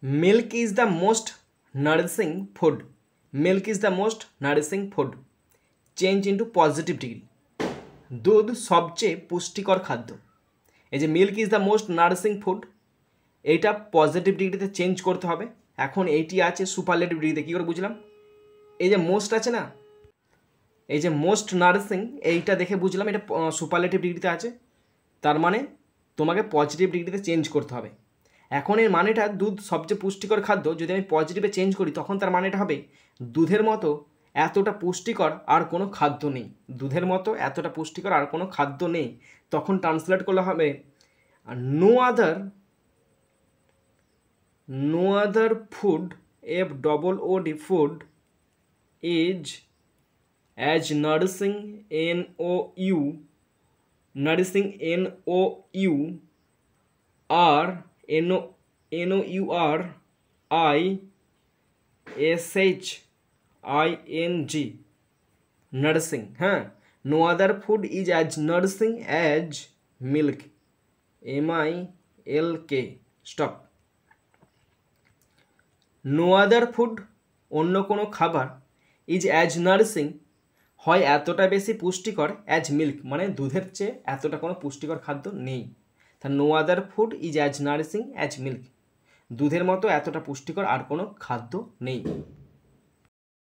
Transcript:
Milk is the most nourishing food. Milk is the most nourishing food. Change into positive degree. দুধ সবচেয়ে পুষ্টিকর খাদ্য। এই যে milk is the most nourishing food, এইটা positive ডিগ্রিতে চেঞ্জ করতে হবে। এখন এইটি আছে সুপারলেটিভ ডিগ্রিতে। কী করে বুঝলাম? এই যে মোস্ট আছে না, এই যে মোস্ট নারিশিং, এইটা দেখে বুঝলাম এটা সুপারলেটিভ ডিগ্রিতে আছে, তার মানে তোমাকে পজিটিভ ডিগ্রিতে চেঞ্জ করতে হবে। এখন এর মানেটা দুধ সবচেয়ে পুষ্টিকর খাদ্য, যদি আমি পজিটিভে চেঞ্জ করি তখন তার মানেটা হবে দুধের মতো এতটা পুষ্টিকর আর কোনো খাদ্য নেই। দুধের মতো এতটা পুষ্টিকর আর কোনো খাদ্য নেই। তখন ট্রান্সলেট করলে হবে no other food, FOOD food is as nourishing NOUR nursing. হ্যাঁ, no other food is as nursing as milk, MILK। Stop. No other food, অন্য কোনো খাবার, ইজ অ্যাজ নার্সিং, হয় এতটা বেশি পুষ্টিকর, অ্যাজ মিল্ক মানে দুধের চেয়ে এতটা কোনো পুষ্টিকর খাদ্য নেই। তা no other food is as nourishing as milk, দুধের মতো এতটা পুষ্টিকর আর কোনো খাদ্য নেই।